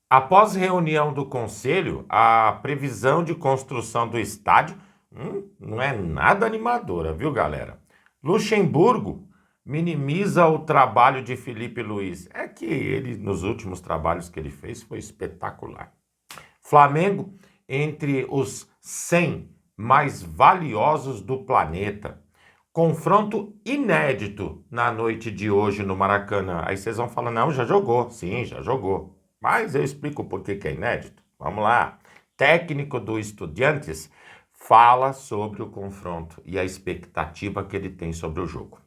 Após reunião do Conselho, a previsão de construção do estádio não é nada animadora, viu, galera? Luxemburgo minimiza o trabalho de Felipe Luiz. É que ele, nos últimos trabalhos que ele fez, foi espetacular. Flamengo, entre os 100 mais valiosos do planeta. Confronto inédito na noite de hoje no Maracanã. Aí vocês vão falar, não, já jogou. Sim, já jogou. Mas eu explico por que é inédito. Vamos lá. Técnico do Estudiantes fala sobre o confronto e a expectativa que ele tem sobre o jogo.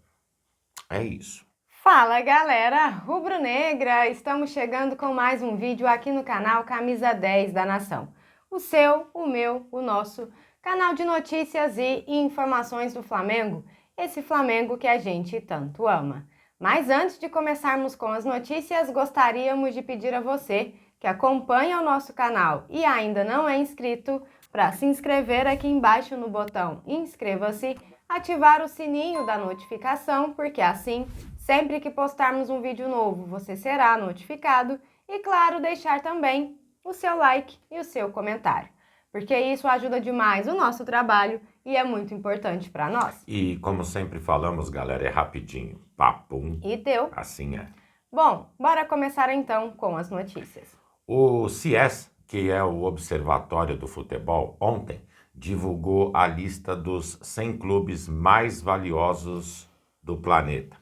É isso. Fala galera, rubro-negra, estamos chegando com mais um vídeo aqui no canal Camisa 10 da Nação. O seu, o meu, o nosso canal de notícias e informações do Flamengo, esse Flamengo que a gente tanto ama. Mas antes de começarmos com as notícias, gostaríamos de pedir a você que acompanha o nosso canal e ainda não é inscrito, para se inscrever aqui embaixo no botão inscreva-se, ativar o sininho da notificação, porque assim, sempre que postarmos um vídeo novo, você será notificado e, claro, deixar também o seu like e o seu comentário, porque isso ajuda demais o nosso trabalho e é muito importante para nós. E como sempre falamos, galera, é rapidinho. Papum. E deu. Assim é. Bom, bora começar então com as notícias. O CIES, que é o Observatório do Futebol, ontem divulgou a lista dos 100 clubes mais valiosos do planeta.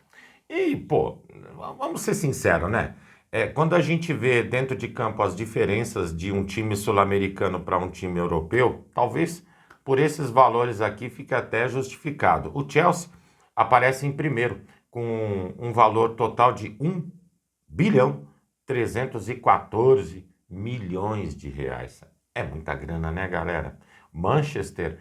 E, pô, vamos ser sinceros, né? Quando a gente vê dentro de campo as diferenças de um time sul-americano para um time europeu, talvez por esses valores aqui fique até justificado. O Chelsea aparece em primeiro, com um valor total de 1 bilhão 314 milhões de reais. É muita grana, né, galera? Manchester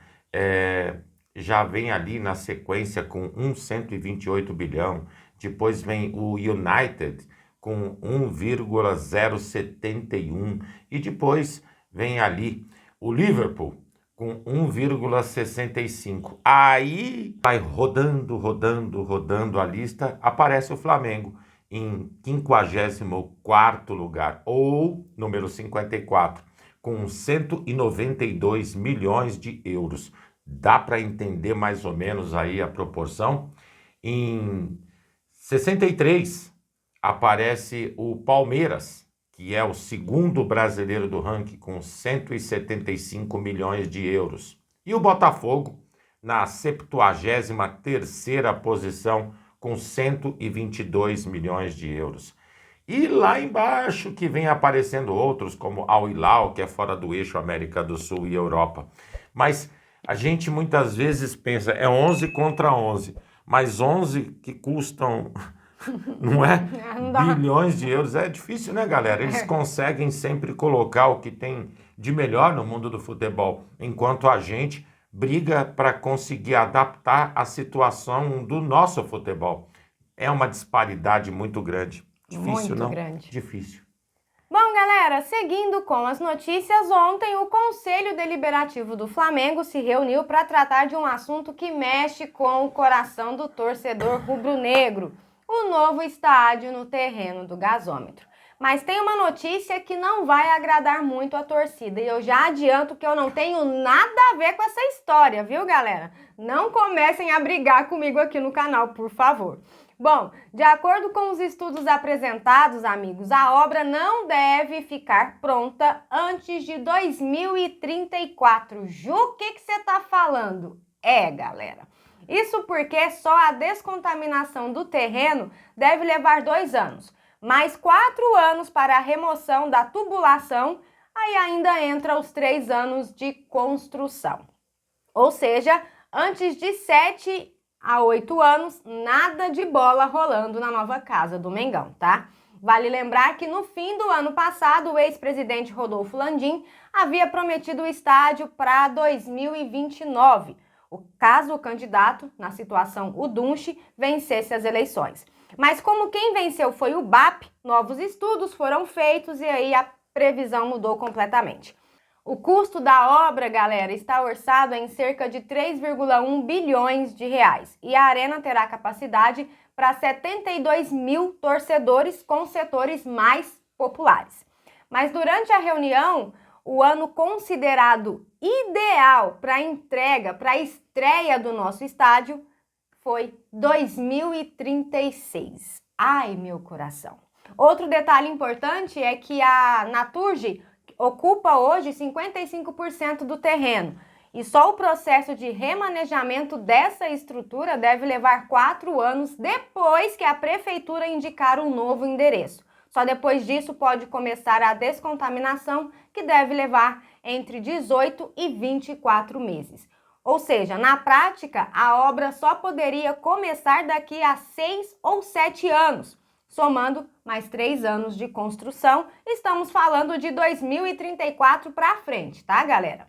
já vem ali na sequência com 128 bilhão. Depois vem o United com 1,071. E depois vem ali o Liverpool com 1,65. Aí vai rodando a lista, aparece o Flamengo em 54º lugar, ou número 54, com 192 milhões de euros. Dá para entender mais ou menos aí a proporção? Em 63 aparece o Palmeiras, que é o segundo brasileiro do ranking, com 175 milhões de euros. E o Botafogo, na 73ª posição, com 122 milhões de euros. E lá embaixo que vem aparecendo outros, como Al Hilal, que é fora do eixo América do Sul e Europa. Mas a gente muitas vezes pensa, é 11 contra 11, mas 11 que custam, não é? Bilhões de euros. É difícil, né, galera? Eles conseguem sempre colocar o que tem de melhor no mundo do futebol, enquanto a gente briga para conseguir adaptar a situação do nosso futebol. É uma disparidade muito grande. Difícil, muito não? grande. Difícil. Bom, galera, seguindo com as notícias, ontem o Conselho Deliberativo do Flamengo se reuniu para tratar de um assunto que mexe com o coração do torcedor rubro-negro, o novo estádio no terreno do gasômetro. Mas tem uma notícia que não vai agradar muito a torcida, e eu já adianto que eu não tenho nada a ver com essa história, viu, galera? Não comecem a brigar comigo aqui no canal, por favor. Bom, de acordo com os estudos apresentados, amigos, a obra não deve ficar pronta antes de 2034. Ju, o que você tá falando? Galera, isso porque só a descontaminação do terreno deve levar 2 anos. Mais 4 anos para a remoção da tubulação, aí ainda entra os 3 anos de construção. Ou seja, antes de 7 a 8 anos, nada de bola rolando na nova casa do Mengão, tá? Vale lembrar que no fim do ano passado, o ex-presidente Rodolfo Landim havia prometido o estádio para 2029, caso o candidato, na situação o Dunche, vencesse as eleições. Mas como quem venceu foi o BAP, novos estudos foram feitos e aí a previsão mudou completamente. O custo da obra, galera, está orçado em cerca de 3,1 bilhões de reais e a arena terá capacidade para 72 mil torcedores com setores mais populares. Mas durante a reunião, o ano considerado ideal para entrega, para estreia do nosso estádio foi 2036. Ai, meu coração! Outro detalhe importante é que a Naturgy ocupa hoje 55% do terreno e só o processo de remanejamento dessa estrutura deve levar 4 anos depois que a prefeitura indicar um novo endereço. Só depois disso pode começar a descontaminação, que deve levar entre 18 e 24 meses. Ou seja, na prática, a obra só poderia começar daqui a 6 ou 7 anos. Somando mais 3 anos de construção, estamos falando de 2034 para frente, tá, galera?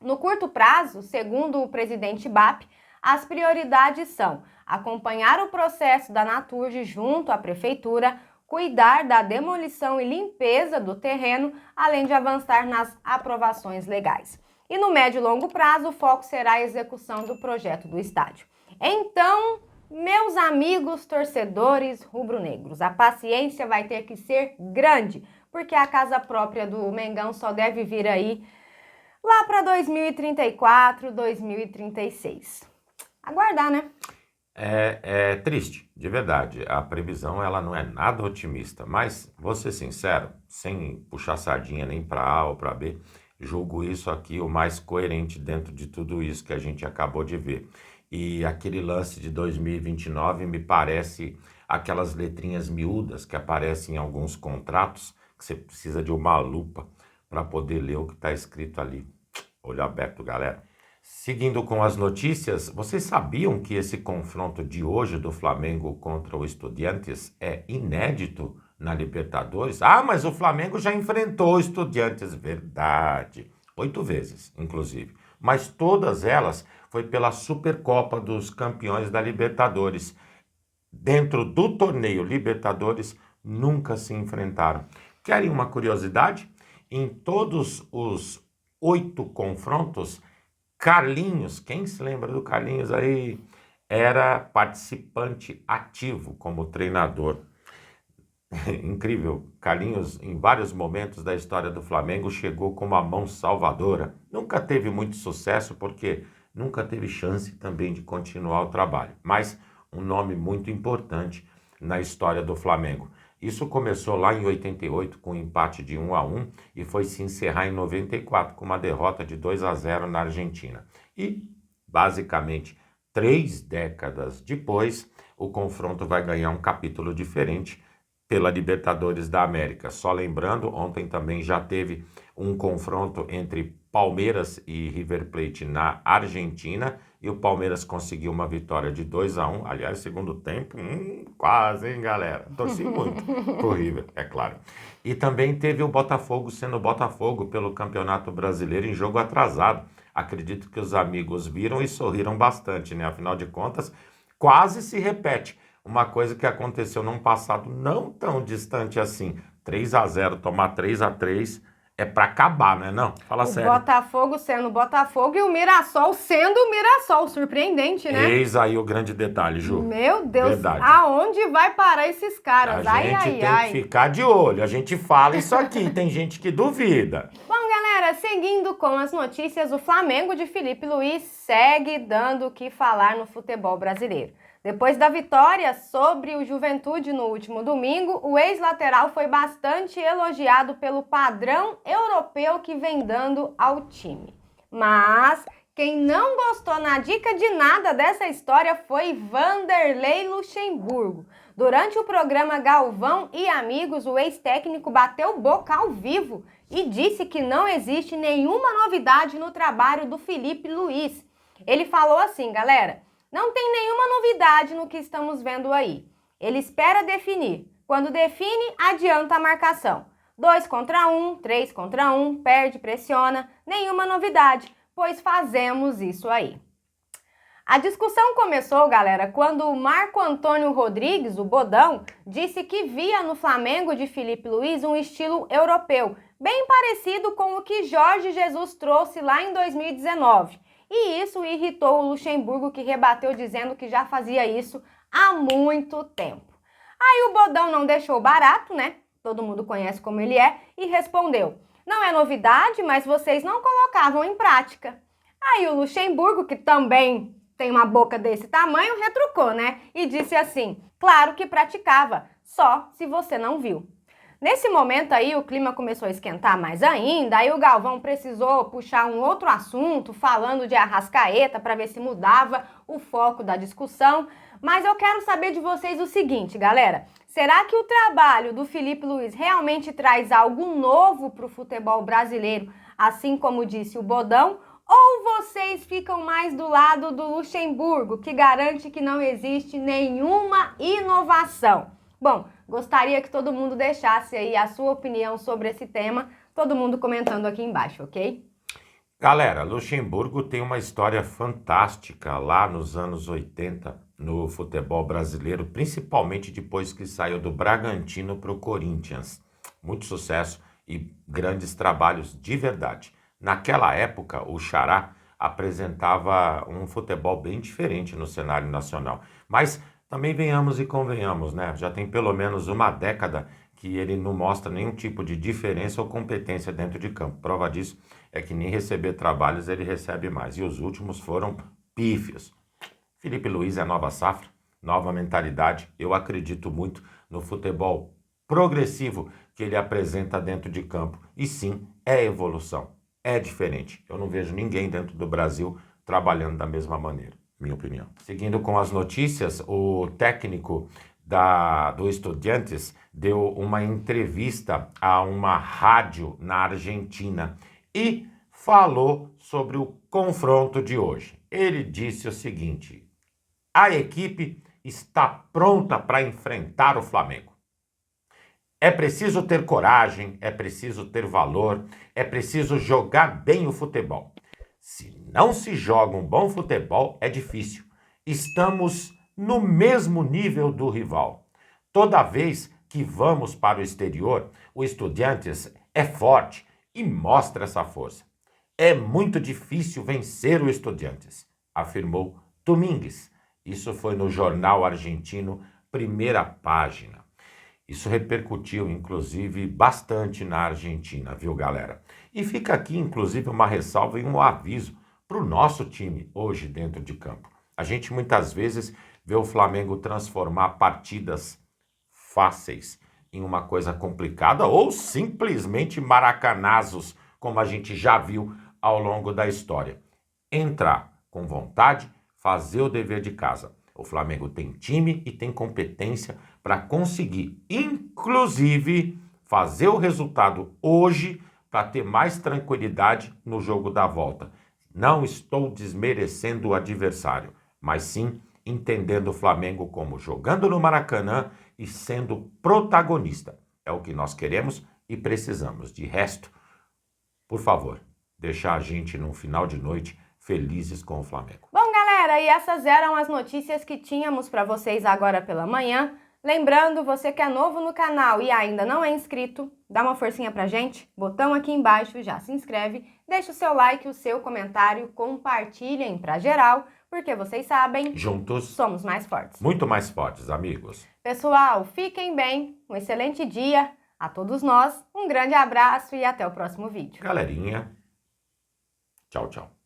No curto prazo, segundo o presidente BAP, as prioridades são acompanhar o processo da Naturgy junto à prefeitura, cuidar da demolição e limpeza do terreno, além de avançar nas aprovações legais. E no médio e longo prazo, o foco será a execução do projeto do estádio. Então, meus amigos torcedores rubro-negros, a paciência vai ter que ser grande, porque a casa própria do Mengão só deve vir aí lá para 2034, 2036. Aguardar, né? É triste, de verdade. A previsão ela não é nada otimista, mas, vou ser sincero, sem puxar sardinha nem para A ou para B, julgo isso aqui o mais coerente dentro de tudo isso que a gente acabou de ver. E aquele lance de 2029 me parece aquelas letrinhas miúdas que aparecem em alguns contratos, que você precisa de uma lupa para poder ler o que está escrito ali. Olho aberto, galera. Seguindo com as notícias, vocês sabiam que esse confronto de hoje do Flamengo contra o Estudiantes é inédito na Libertadores? Ah, mas o Flamengo já enfrentou o Estudiantes, verdade. 8 vezes, inclusive. Mas todas elas foi pela Supercopa dos Campeões da Libertadores. Dentro do torneio Libertadores, nunca se enfrentaram. Querem uma curiosidade? Em todos os 8 confrontos, Carlinhos, quem se lembra do Carlinhos aí, era participante ativo como treinador. Incrível, Carlinhos, em vários momentos da história do Flamengo, chegou com uma mão salvadora. Nunca teve muito sucesso porque nunca teve chance também de continuar o trabalho. Mas um nome muito importante na história do Flamengo. Isso começou lá em 88 com um empate de 1-1 e foi se encerrar em 94 com uma derrota de 2-0 na Argentina. E, basicamente, 3 décadas depois, o confronto vai ganhar um capítulo diferente pela Libertadores da América. Só lembrando, ontem também já teve um confronto entre Palmeiras e River Plate na Argentina e o Palmeiras conseguiu uma vitória de 2-1. Aliás, segundo tempo, quase, hein, galera? Torci muito pro River, é claro. E também teve o Botafogo sendo Botafogo pelo Campeonato Brasileiro em jogo atrasado. Acredito que os amigos viram e sorriram bastante, né? Afinal de contas, quase se repete. Uma coisa que aconteceu num passado não tão distante assim. 3-0, tomar 3-3 é pra acabar, né? Não, fala sério. O Botafogo sendo Botafogo e o Mirassol sendo o Mirassol. Surpreendente, né? Eis aí o grande detalhe, Ju. Meu Deus, verdade. Aonde vai parar esses caras? A gente tem que ficar de olho. A gente fala isso aqui, tem gente que duvida. Bom, galera, seguindo com as notícias, o Flamengo de Felipe Luiz segue dando o que falar no futebol brasileiro. Depois da vitória sobre o Juventude no último domingo, o ex-lateral foi bastante elogiado pelo padrão europeu que vem dando ao time. Mas quem não gostou na dica de nada dessa história foi Vanderlei Luxemburgo. Durante o programa Galvão e Amigos, o ex-técnico bateu boca ao vivo e disse que não existe nenhuma novidade no trabalho do Felipe Luiz. Ele falou assim, galera: não tem nenhuma novidade no que estamos vendo aí. Ele espera definir. Quando define, adianta a marcação. 2 contra 1, 3 contra 1, perde, pressiona. Nenhuma novidade, pois fazemos isso aí. A discussão começou, galera, quando o Marco Antônio Rodrigues, o Bodão, disse que via no Flamengo de Felipe Luiz um estilo europeu, bem parecido com o que Jorge Jesus trouxe lá em 2019. E isso irritou o Luxemburgo, que rebateu dizendo que já fazia isso há muito tempo. Aí o Bodão não deixou barato, né? todo mundo conhece como ele é, e respondeu: não é novidade, mas vocês não colocavam em prática. Aí o Luxemburgo, que também tem uma boca desse tamanho, retrucou, né? E disse assim: claro que praticava, só se você não viu. Nesse momento aí, o clima começou a esquentar mais ainda, aí o Galvão precisou puxar um outro assunto, falando de Arrascaeta, para ver se mudava o foco da discussão. Mas eu quero saber de vocês o seguinte, galera: será que o trabalho do Felipe Luiz realmente traz algo novo para o futebol brasileiro, assim como disse o Bodão? Ou vocês ficam mais do lado do Luxemburgo, que garante que não existe nenhuma inovação? Bom, gostaria que todo mundo deixasse aí a sua opinião sobre esse tema, todo mundo comentando aqui embaixo, ok? Galera, Luxemburgo tem uma história fantástica lá nos anos 80 no futebol brasileiro, principalmente depois que saiu do Bragantino para o Corinthians. Muito sucesso e grandes trabalhos de verdade. Naquela época, o Xará apresentava um futebol bem diferente no cenário nacional. Mas também venhamos e convenhamos, né? Já tem pelo menos uma década que ele não mostra nenhum tipo de diferença ou competência dentro de campo. Prova disso é que nem receber trabalhos ele recebe mais. E os últimos foram pífios. Felipe Luiz é nova safra, nova mentalidade. Eu acredito muito no futebol progressivo que ele apresenta dentro de campo. E sim, é evolução, é diferente. Eu não vejo ninguém dentro do Brasil trabalhando da mesma maneira, minha opinião. Seguindo com as notícias, o técnico do Estudiantes deu uma entrevista a uma rádio na Argentina e falou sobre o confronto de hoje. Ele disse o seguinte: a equipe está pronta para enfrentar o Flamengo. É preciso ter coragem, é preciso ter valor, é preciso jogar bem o futebol. Se não se joga um bom futebol, é difícil. Estamos no mesmo nível do rival. Toda vez que vamos para o exterior, o Estudiantes é forte e mostra essa força. É muito difícil vencer o Estudiantes, afirmou Domingues. Isso foi no jornal argentino Primeira Página. Isso repercutiu, inclusive, bastante na Argentina, viu, galera? E fica aqui, inclusive, uma ressalva e um aviso para o nosso time hoje dentro de campo. A gente muitas vezes vê o Flamengo transformar partidas fáceis em uma coisa complicada ou simplesmente maracanazos, como a gente já viu ao longo da história. Entrar com vontade, fazer o dever de casa. O Flamengo tem time e tem competência para conseguir, inclusive, fazer o resultado hoje para ter mais tranquilidade no jogo da volta. Não estou desmerecendo o adversário, mas sim entendendo o Flamengo como jogando no Maracanã e sendo protagonista. É o que nós queremos e precisamos. De resto, por favor, deixar a gente num final de noite felizes com o Flamengo. Bom, galera, e essas eram as notícias que tínhamos para vocês agora pela manhã. Lembrando, você que é novo no canal e ainda não é inscrito, dá uma forcinha pra gente, botão aqui embaixo, já se inscreve, deixa o seu like, o seu comentário, compartilhem pra geral, porque vocês sabem, juntos somos mais fortes. Muito mais fortes, amigos. Pessoal, fiquem bem, um excelente dia a todos nós, um grande abraço e até o próximo vídeo. Galerinha, tchau, tchau.